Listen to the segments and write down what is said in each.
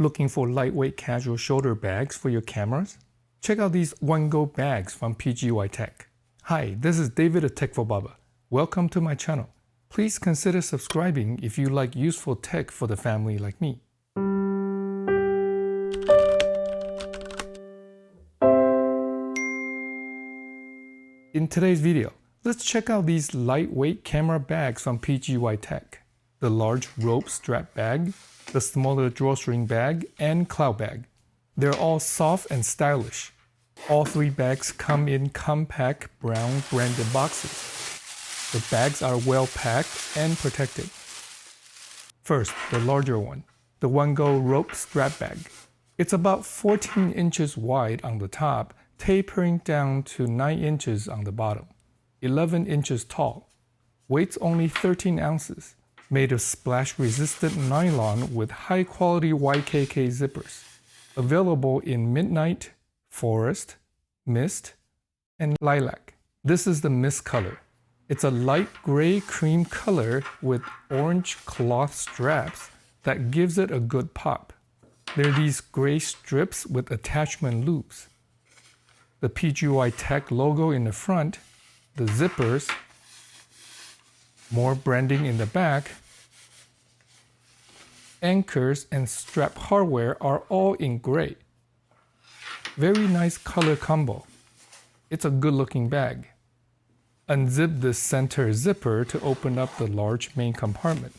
Looking for lightweight casual shoulder bags for your cameras? Check out these OneGo bags from PGYTECH. Hi, this is David at Tech for Baba. Welcome to my channel. Please consider subscribing if you like useful tech for the family like me. In today's video, let's check out these lightweight camera bags from PGYTECH. The large rope strap bag, the smaller drawstring bag, and cloud bag. They're all soft and stylish. All three bags come in compact brown branded boxes. The bags are well packed and protected. First, the larger one, the OneGo rope strap bag. It's about 14 inches wide on the top, tapering down to 9 inches on the bottom. 11 inches tall. Weight's only 13 ounces. Made of splash-resistant nylon with high-quality YKK zippers. Available in midnight, forest, mist, and lilac. This is the mist color. It's a light gray cream color with orange cloth straps that gives it a good pop. There are these gray strips with attachment loops. The PGYTECH logo in the front, the zippers, more branding in the back, anchors and strap hardware are all in gray. Very nice color combo. It's a good looking bag. Unzip the center zipper to open up the large main compartment.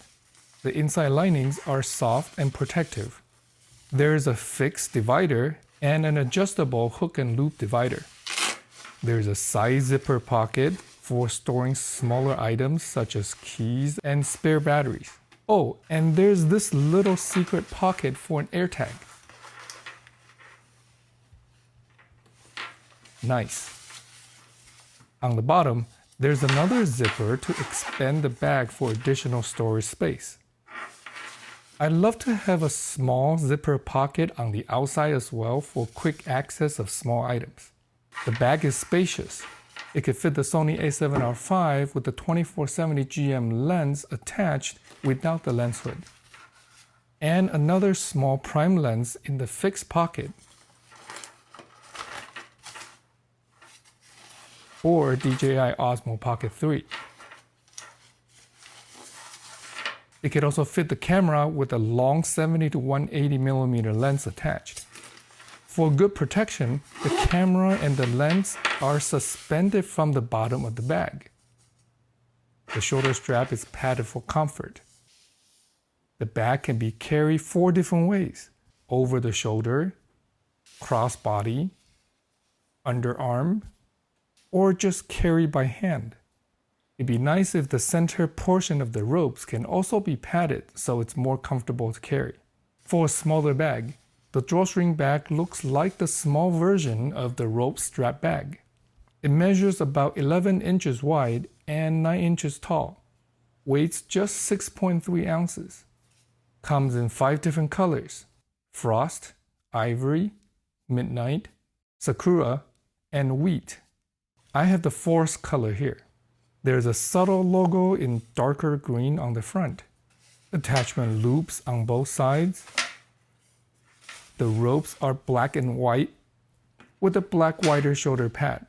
The inside linings are soft and protective. There is a fixed divider and an adjustable hook and loop divider. There's a side zipper pocket for storing smaller items such as keys and spare batteries. Oh, and there's this little secret pocket for an AirTag. Nice. On the bottom, there's another zipper to expand the bag for additional storage space. I'd love to have a small zipper pocket on the outside as well for quick access of small items. The bag is spacious. It could fit the Sony a7R5 with the 24-70 GM lens attached without the lens hood. And another small prime lens in the fixed pocket. Or DJI Osmo Pocket 3. It could also fit the camera with a long 70 to 180mm lens attached. For good protection, the camera and the lens are suspended from the bottom of the bag. The shoulder strap is padded for comfort. The bag can be carried 4 different ways: over the shoulder, crossbody, underarm, or just carried by hand. It'd be nice if the center portion of the ropes can also be padded so it's more comfortable to carry. For a smaller bag, the drawstring bag looks like the small version of the rope strap bag. It measures about 11 inches wide and 9 inches tall. Weighs just 6.3 ounces. Comes in 5 different colors: frost, ivory, midnight, sakura, and wheat. I have the forest color here. There's a subtle logo in darker green on the front. Attachment loops on both sides. The ropes are black and white with a black wider shoulder pad.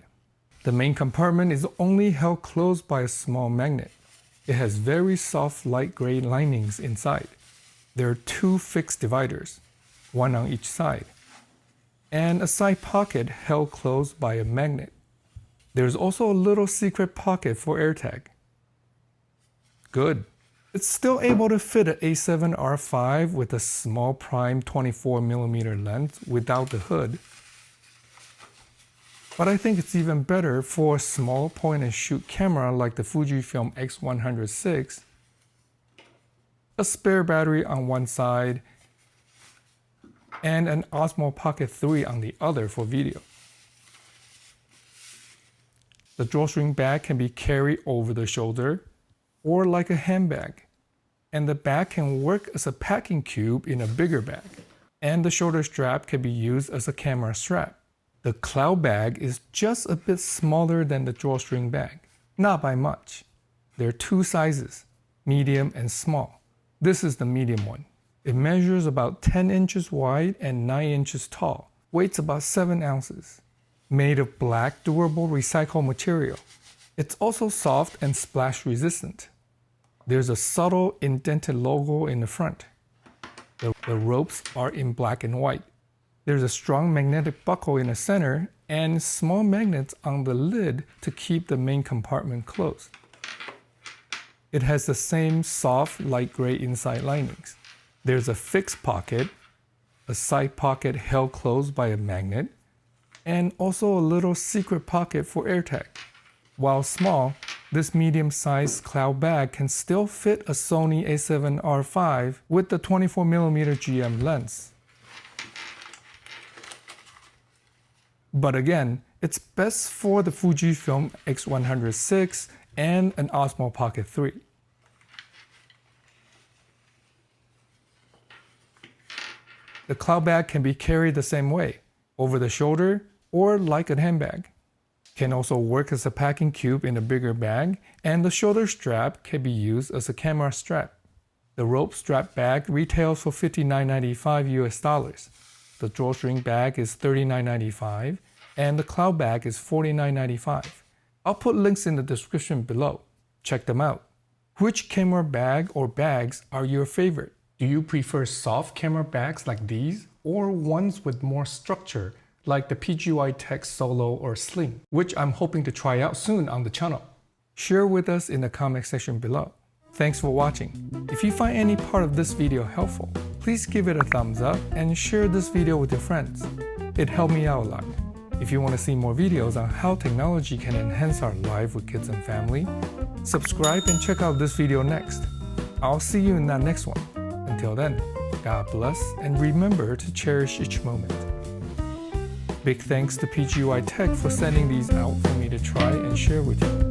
The main compartment is only held closed by a small magnet. It has very soft light gray linings inside. There are 2 fixed dividers, one on each side, and a side pocket held closed by a magnet. There's also a little secret pocket for AirTag. Good. It's still able to fit an a7R5 with a small prime 24mm lens without the hood. But I think it's even better for a small point and shoot camera like the Fujifilm X100VI, a spare battery on one side, and an Osmo Pocket 3 on the other for video. The drawstring bag can be carried over the shoulder or like a handbag, and the bag can work as a packing cube in a bigger bag, and the shoulder strap can be used as a camera strap. The cloud bag is just a bit smaller than the drawstring bag, not by much. There are 2 sizes, medium and small. This is the medium one. It measures about 10 inches wide and 9 inches tall, weighs about 7 ounces. Made of black, durable, recycled material. It's also soft and splash resistant. There's a subtle indented logo in the front. The ropes are in black and white. There's a strong magnetic buckle in the center and small magnets on the lid to keep the main compartment closed. It has the same soft light gray inside linings. There's a fixed pocket, a side pocket held closed by a magnet, and also a little secret pocket for AirTag. While small, this medium-sized cloud bag can still fit a Sony a7R5 with the 24mm GM lens. But again, it's best for the Fujifilm X100VI and an Osmo Pocket 3. The cloud bag can be carried the same way, over the shoulder or like a handbag. Can also work as a packing cube in a bigger bag, and the shoulder strap can be used as a camera strap. The rope strap bag retails for $59.95 US. The drawstring bag is $39.95, and the cloud bag is $49.95. I'll put links in the description below. Check them out. Which camera bag or bags are your favorite? Do you prefer soft camera bags like these, or ones with more structure like the PGYTECH Solo or Sling, which I'm hoping to try out soon on the channel? Share with us in the comment section below. Thanks for watching. If you find any part of this video helpful, please give it a thumbs up and share this video with your friends. It helped me out a lot. If you want to see more videos on how technology can enhance our life with kids and family, subscribe and check out this video next. I'll see you in that next one. Until then, God bless and remember to cherish each moment. Big thanks to PGYTECH for sending these out for me to try and share with you.